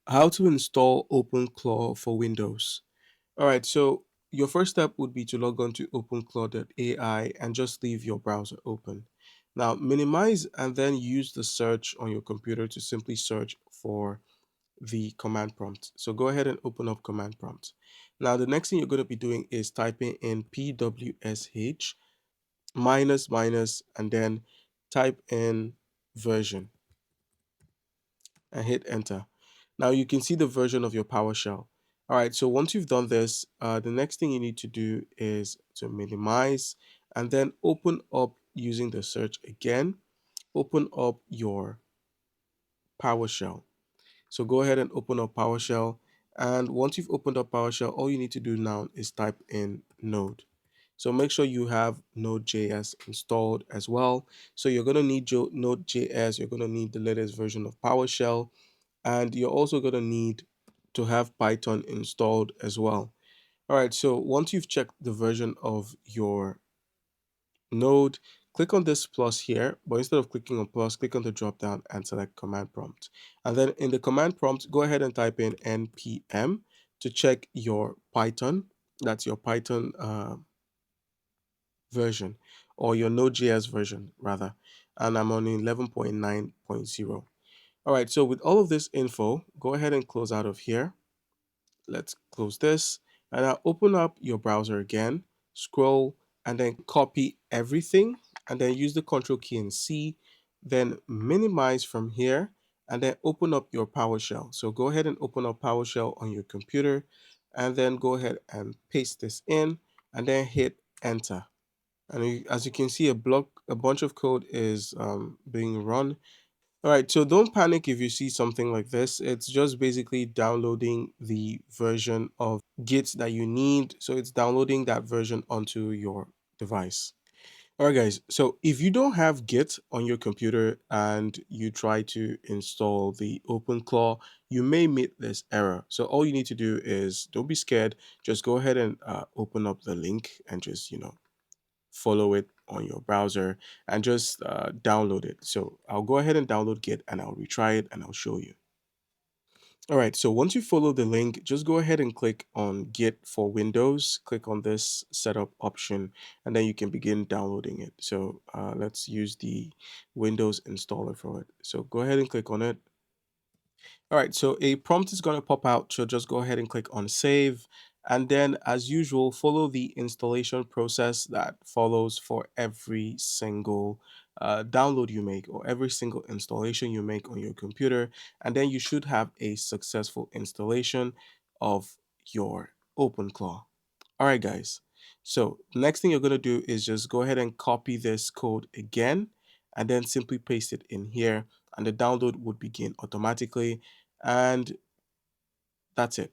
How to install OpenClaw for Windows. All right, so your first step would be to log on to openclaw.ai and just leave your browser open. Now, minimize and then use the search on your computer to simply search for the command prompt. So go ahead and open up command prompt. Now, the next thing you're going to be doing is typing in pwsh minus minus and then type in version and hit enter. Now you can see the version of your PowerShell. All right, so once you've done this, the next thing you need to do is to minimize and then open up using the search again. Open up your PowerShell. So go ahead and open up PowerShell. And once you've opened up PowerShell, all you need to do now is type in Node. So make sure you have Node.js installed as well. So you're going to need Node.js. You're going to need the latest version of PowerShell, and you're also going to need to have Python installed as well. All right, so once you've checked the version of your node, click on this plus here, but instead of clicking on plus, click on the drop down and select command prompt. And then in the command prompt, go ahead and type in npm to check your Python. That's your Python version, or your Node.js version rather. And I'm on 11.9.0. All right, so with all of this info, go ahead and close out of here. Let's close this and now open up your browser again, scroll and then copy everything and then use the control key and C, then minimize from here and then open up your PowerShell. So go ahead and open up PowerShell on your computer and then go ahead and paste this in and then hit enter. And as you can see, a bunch of code is being run. All right, so don't panic if you see something like this. It's just basically downloading the version of Git that you need. So it's downloading that version onto your device. All right, guys. So if you don't have Git on your computer and you try to install the OpenClaw, you may meet this error. So all you need to do is don't be scared. Just go ahead and open up the link and just, follow it on your browser and just download it. So I'll go ahead and download Git and I'll retry it and I'll show you. All right, so once you follow the link, just go ahead and click on Git for Windows. Click on this setup option and then you can begin downloading it. So let's use the Windows installer for it. So go ahead and click on it. All right, so a prompt is going to pop out. So just go ahead and click on save. And then as usual, follow the installation process that follows for every single download you make or every single installation you make on your computer. And then you should have a successful installation of your OpenClaw. All right, guys. So next thing you're going to do is just go ahead and copy this code again and then simply paste it in here and the download would begin automatically. And that's it.